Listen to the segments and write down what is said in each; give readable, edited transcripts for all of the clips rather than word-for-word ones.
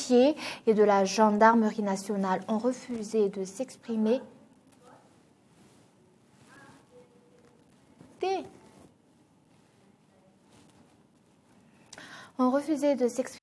pompiers et de la gendarmerie nationale ont refusé de s'exprimer. Ont refusé de s'exprimer.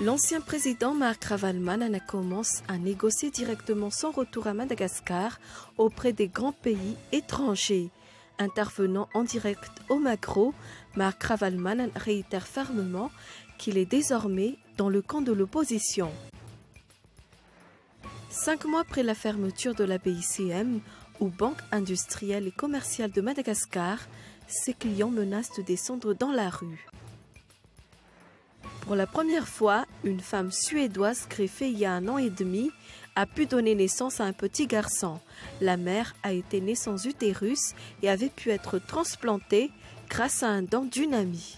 L'ancien président Marc Ravalomanana commence à négocier directement son retour à Madagascar auprès des grands pays étrangers. Intervenant en direct au Magro, Marc Ravalomanana réitère fermement qu'il est désormais dans le camp de l'opposition. 5 mois après la fermeture de la BICM, ou Banque industrielle et commerciale de Madagascar, ses clients menacent de descendre dans la rue. Pour la première fois, une femme suédoise greffée il y a 1 an et demi a pu donner naissance à un petit garçon. La mère a été née sans utérus et avait pu être transplantée grâce à un don d'une amie.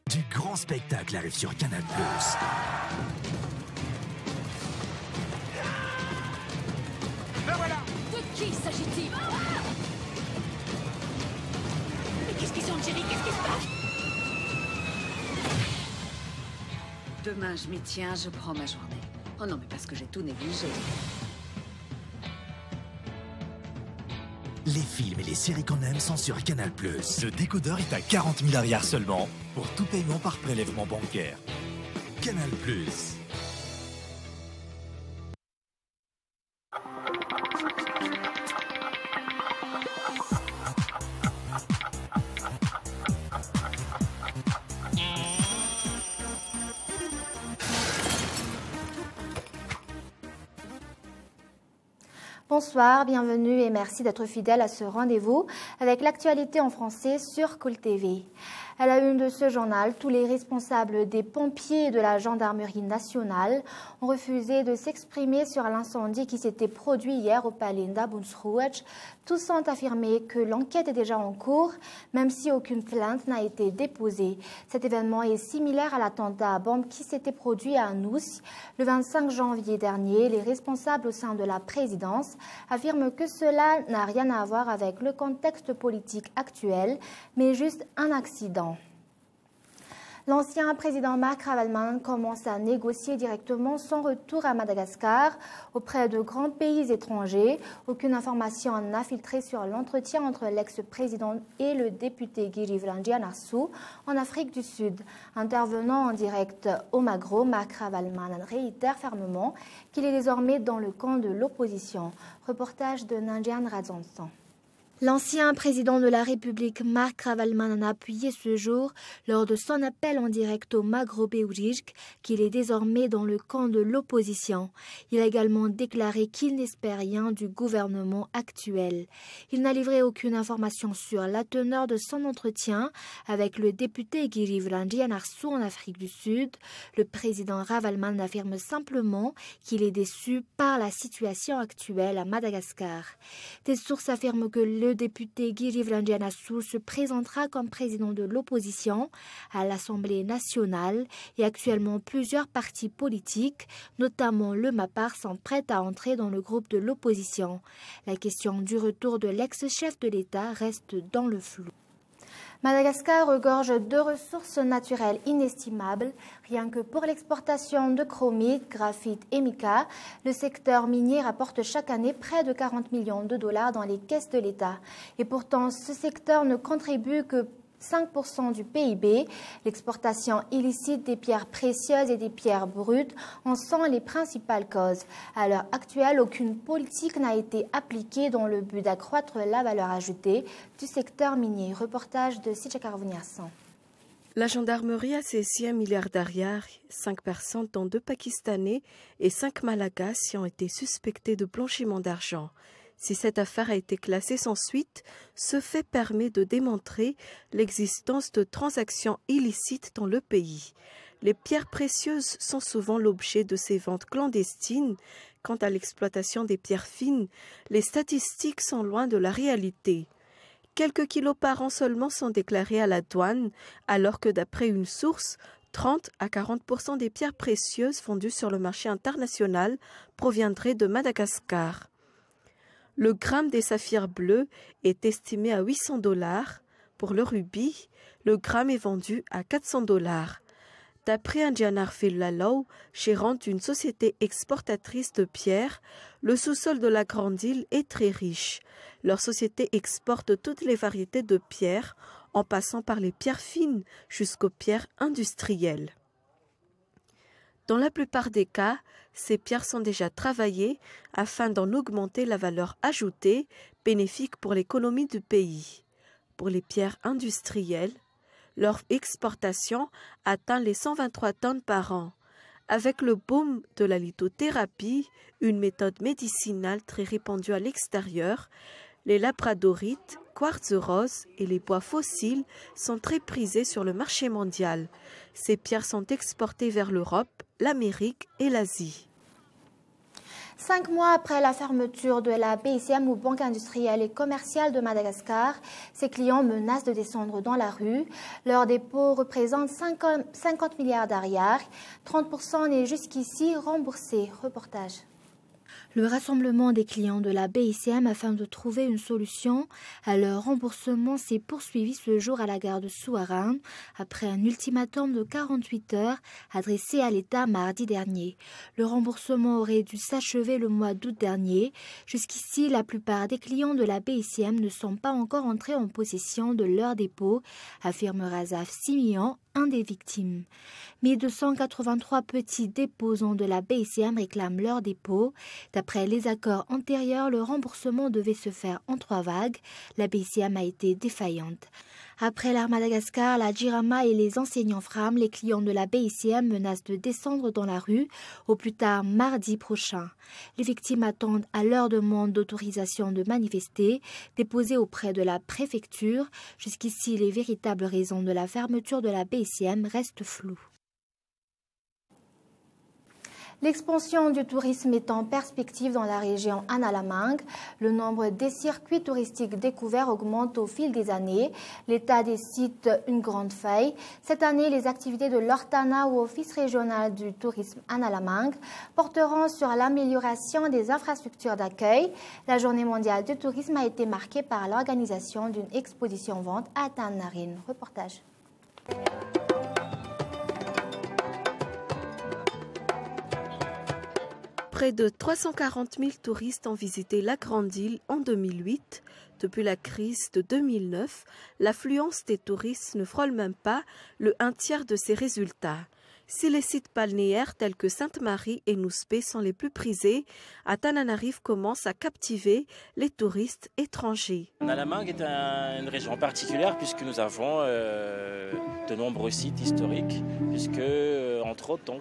Du grand spectacle arrive sur Canal+. Ben voilà! De qui s'agit-il? Mais qu'est-ce qu'ils ont, Jerry? Qu'est-ce qui se passe? Demain, je m'y tiens, je prends ma journée. Oh non, mais parce que j'ai tout négligé. Les films et les séries qu'on aime sont sur Canal+. Le décodeur est à 40 000 arrières seulement pour tout paiement par prélèvement bancaire. Canal+. Bonsoir, bienvenue et merci d'être fidèle à ce rendez-vous avec l'actualité en français sur Cool TV. À la une de ce journal, tous les responsables des pompiers et de la gendarmerie nationale ont refusé de s'exprimer sur l'incendie qui s'était produit hier au palais d'Abundsruach. Tous ont affirmé que l'enquête est déjà en cours, même si aucune plainte n'a été déposée. Cet événement est similaire à l'attentat à bombe qui s'était produit à Nous le 25 janvier dernier. Les responsables au sein de la présidence affirment que cela n'a rien à voir avec le contexte politique actuel, mais juste un accident. L'ancien président Marc Ravalomanana commence à négocier directement son retour à Madagascar auprès de grands pays étrangers. Aucune information n'a filtré sur l'entretien entre l'ex-président et le député Girirandjianarsou en Afrique du Sud. Intervenant en direct au Magro, Marc Ravalomanana réitère fermement qu'il est désormais dans le camp de l'opposition. Reportage de Nanjian Radzonsan. L'ancien président de la République, Marc Ravalomanana, a appuyé ce jour, lors de son appel en direct au Magro Beoujirk, qu'il est désormais dans le camp de l'opposition. Il a également déclaré qu'il n'espère rien du gouvernement actuel. Il n'a livré aucune information sur la teneur de son entretien avec le député Girirandjianarsou en Afrique du Sud. Le président Ravalomanana affirme simplement qu'il est déçu par la situation actuelle à Madagascar. Des sources affirment que le député Girirandjianarsou se présentera comme président de l'opposition à l'Assemblée nationale et actuellement plusieurs partis politiques, notamment le MAPAR, sont prêts à entrer dans le groupe de l'opposition. La question du retour de l'ex-chef de l'État reste dans le flou. Madagascar regorge de ressources naturelles inestimables. Rien que pour l'exportation de chromite, graphite et mica, le secteur minier rapporte chaque année près de 40 millions de dollars dans les caisses de l'État. Et pourtant, ce secteur ne contribue que 5% du PIB. L'exportation illicite des pierres précieuses et des pierres brutes en sont les principales causes. À l'heure actuelle, aucune politique n'a été appliquée dans le but d'accroître la valeur ajoutée du secteur minier. Reportage de Sidja Carvoniassan. La gendarmerie a saisi un milliardariat, 5 personnes dont 2 Pakistanais et 5 Malagasy ont été suspectés de blanchiment d'argent. Si cette affaire a été classée sans suite, ce fait permet de démontrer l'existence de transactions illicites dans le pays. Les pierres précieuses sont souvent l'objet de ces ventes clandestines. Quant à l'exploitation des pierres fines, les statistiques sont loin de la réalité. Quelques kilos par an seulement sont déclarés à la douane, alors que d'après une source, 30 à 40% des pierres précieuses vendues sur le marché international proviendraient de Madagascar. Le gramme des saphirs bleus est estimé à $800. Pour le rubis, le gramme est vendu à $400. D'après Andianar Fillalou, gérante d'une société exportatrice de pierres, le sous-sol de la Grande Île est très riche. Leur société exporte toutes les variétés de pierres, en passant par les pierres fines jusqu'aux pierres industrielles. Dans la plupart des cas, ces pierres sont déjà travaillées afin d'en augmenter la valeur ajoutée, bénéfique pour l'économie du pays. Pour les pierres industrielles, leur exportation atteint les 123 tonnes par an. Avec le boom de la lithothérapie, une méthode médicinale très répandue à l'extérieur, les labradorites, quartz rose et les bois fossiles sont très prisés sur le marché mondial. Ces pierres sont exportées vers l'Europe, l'Amérique et l'Asie. 5 mois après la fermeture de la BICM ou Banque industrielle et commerciale de Madagascar, ses clients menacent de descendre dans la rue. Leur dépôt représente 50 milliards d'ariars. 30% n'est jusqu'ici remboursé. Reportage. Le rassemblement des clients de la BICM afin de trouver une solution à leur remboursement s'est poursuivi ce jour à la gare de Souarane après un ultimatum de 48 heures adressé à l'État mardi dernier. Le remboursement aurait dû s'achever le mois d'août dernier. Jusqu'ici, la plupart des clients de la BICM ne sont pas encore entrés en possession de leur dépôt, affirme Razaf Simian, un des victimes. 1283 petits déposants de la BICM réclament leur dépôt. D'après les accords antérieurs, le remboursement devait se faire en 3 vagues. La BICM a été défaillante. Après l'Air Madagascar, la Jirama et les enseignants FRAM, les clients de la BICM menacent de descendre dans la rue au plus tard mardi prochain. Les victimes attendent à leur demande d'autorisation de manifester, déposée auprès de la préfecture. Jusqu'ici, les véritables raisons de la fermeture de la BICM restent floues. L'expansion du tourisme est en perspective dans la région Analamang. Le nombre des circuits touristiques découverts augmente au fil des années. L'État décide une grande faille. Cette année, les activités de l'Ortana ou Office régional du tourisme Analamang porteront sur l'amélioration des infrastructures d'accueil. La journée mondiale du tourisme a été marquée par l'organisation d'une exposition-vente à Tanarine. Reportage. Près de 340 000 touristes ont visité la Grande Île en 2008. Depuis la crise de 2009, l'affluence des touristes ne frôle même pas le 1/3 de ses résultats. Si les sites balnéaires tels que Sainte-Marie et Nouspé sont les plus prisés, Antananarivo commence à captiver les touristes étrangers. Analamang est une région particulière puisque nous avons de nombreux sites historiques, puisque entre autres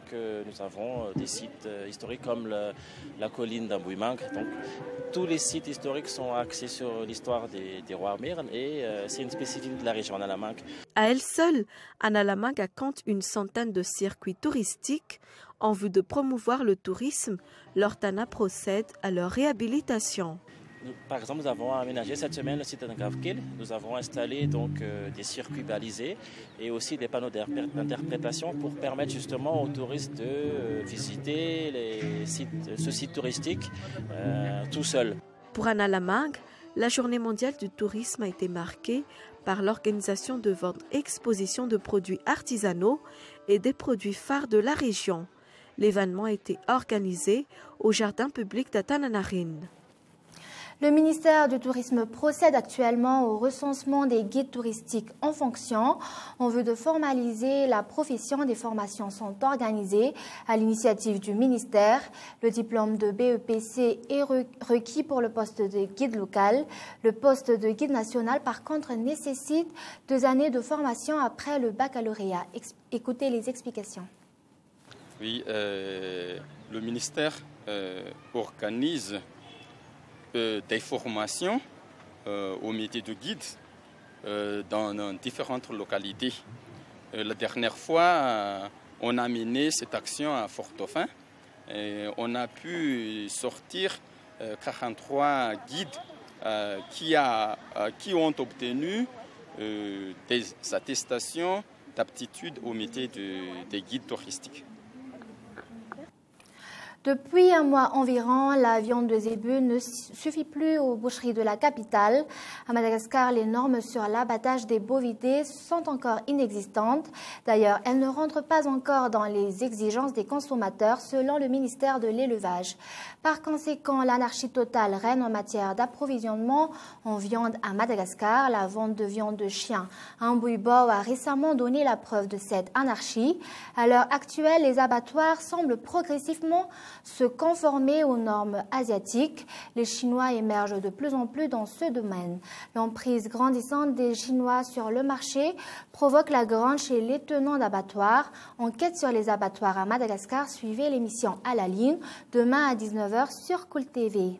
nous avons des sites historiques comme la colline d'Ambuimang. Donc tous les sites historiques sont axés sur l'histoire des rois Mirn et c'est une spécificité de la région Analamang. À elle seule, Analamang compte une centaine de circuits touristiques. En vue de promouvoir le tourisme, l'Ortana procède à leur réhabilitation. Par exemple, nous avons aménagé cette semaine le site de Ngavkil. Nous avons installé des circuits balisés et aussi des panneaux d'interprétation pour permettre justement aux touristes de visiter ce site touristique tout seul. Pour Analamang, la journée mondiale du tourisme a été marquée par l'organisation de ventes-expositions de produits artisanaux et des produits phares de la région. L'événement a été organisé au jardin public d'Atananarine. Le ministère du Tourisme procède actuellement au recensement des guides touristiques en fonction. En vue de formaliser la profession, des formations sont organisées à l'initiative du ministère. Le diplôme de BEPC est requis pour le poste de guide local. Le poste de guide national, par contre, nécessite 2 années de formation après le baccalauréat. Écoutez les explications. Oui, le ministère organise des formations au métier de guide dans différentes localités. La dernière fois, on a mené cette action à Fort-Dauphin. On a pu sortir 43 guides qui ont obtenu des attestations d'aptitude au métier des guides touristiques. Depuis un mois environ, la viande de zébu ne suffit plus aux boucheries de la capitale. À Madagascar, les normes sur l'abattage des bovidés sont encore inexistantes. D'ailleurs, elles ne rentrent pas encore dans les exigences des consommateurs, selon le ministère de l'Élevage. Par conséquent, l'anarchie totale règne en matière d'approvisionnement en viande à Madagascar. La vente de viande de chien à Mbuybo a récemment donné la preuve de cette anarchie. À l'heure actuelle, les abattoirs semblent progressivement se conformer aux normes asiatiques. Les Chinois émergent de plus en plus dans ce domaine. L'emprise grandissante des Chinois sur le marché provoque la gronde chez les tenants d'abattoirs. Enquête sur les abattoirs à Madagascar, suivez l'émission À la ligne demain à 19h sur Cool TV.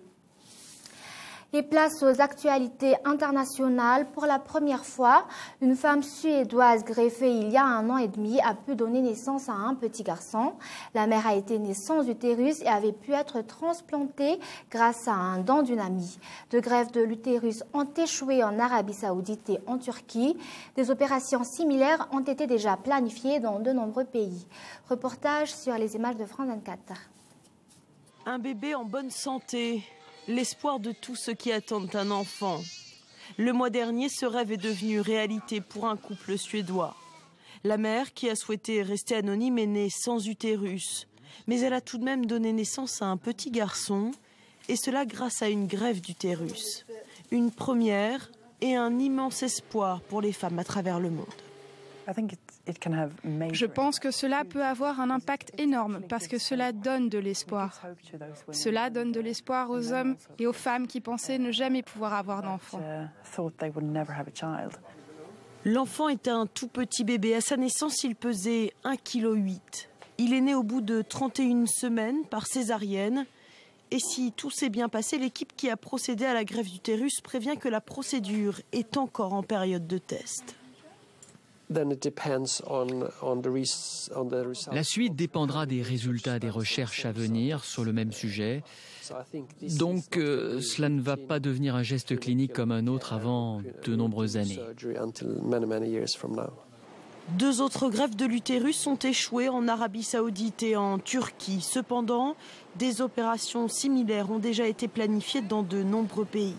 Et place aux actualités internationales. Pour la première fois, une femme suédoise greffée il y a 1 an et demi a pu donner naissance à un petit garçon. La mère a été née sans utérus et avait pu être transplantée grâce à un don d'une amie. 2 greffes de l'utérus ont échoué en Arabie Saoudite et en Turquie. Des opérations similaires ont été déjà planifiées dans de nombreux pays. Reportage sur les images de France 24. Un bébé en bonne santé. L'espoir de tous ceux qui attendent un enfant. Le mois dernier, ce rêve est devenu réalité pour un couple suédois. La mère, qui a souhaité rester anonyme, est née sans utérus. Mais elle a tout de même donné naissance à un petit garçon, et cela grâce à une greffe d'utérus. Une première et un immense espoir pour les femmes à travers le monde. Je pense que cela peut avoir un impact énorme parce que cela donne de l'espoir. Cela donne de l'espoir aux hommes et aux femmes qui pensaient ne jamais pouvoir avoir d'enfant. L'enfant est un tout petit bébé. À sa naissance, il pesait 1,8 kg. Il est né au bout de 31 semaines par césarienne. Et si tout s'est bien passé, l'équipe qui a procédé à la greffe d'utérus prévient que la procédure est encore en période de test. La suite dépendra des résultats des recherches à venir sur le même sujet. Donc, cela ne va pas devenir un geste clinique comme un autre avant de nombreuses années. 2 autres greffes de l'utérus ont échoué en Arabie Saoudite et en Turquie. Cependant, des opérations similaires ont déjà été planifiées dans de nombreux pays.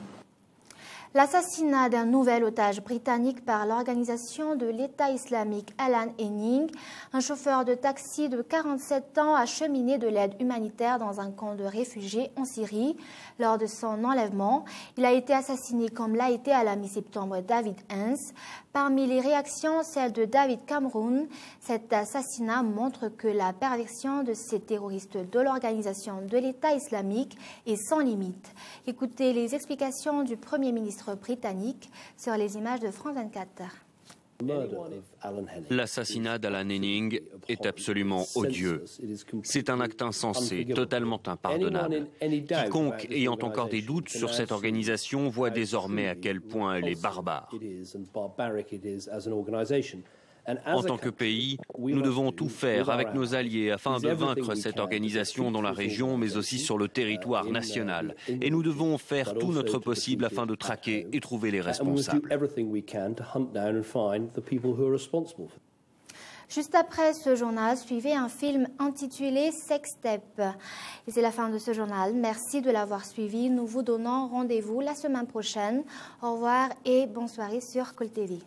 L'assassinat d'un nouvel otage britannique par l'organisation de l'État islamique Alan Henning, un chauffeur de taxi de 47 ans, a cheminé de l'aide humanitaire dans un camp de réfugiés en Syrie. Lors de son enlèvement, il a été assassiné comme l'a été à la mi-septembre David Hens. Parmi les réactions, celle de David Cameron. Cet assassinat montre que la perversion de ces terroristes de l'organisation de l'État islamique est sans limite. Écoutez les explications du Premier ministre britannique sur les images de France 24. L'assassinat d'Alan Henning est absolument odieux. C'est un acte insensé, totalement impardonnable. Quiconque ayant encore des doutes sur cette organisation voit désormais à quel point elle est barbare. En tant que pays, nous devons tout faire avec nos alliés afin de vaincre cette organisation dans la région, mais aussi sur le territoire national. Et nous devons faire tout notre possible afin de traquer et trouver les responsables. Juste après ce journal, suivez un film intitulé Sextape. Et c'est la fin de ce journal. Merci de l'avoir suivi. Nous vous donnons rendez-vous la semaine prochaine. Au revoir et bonne soirée sur Cool TV.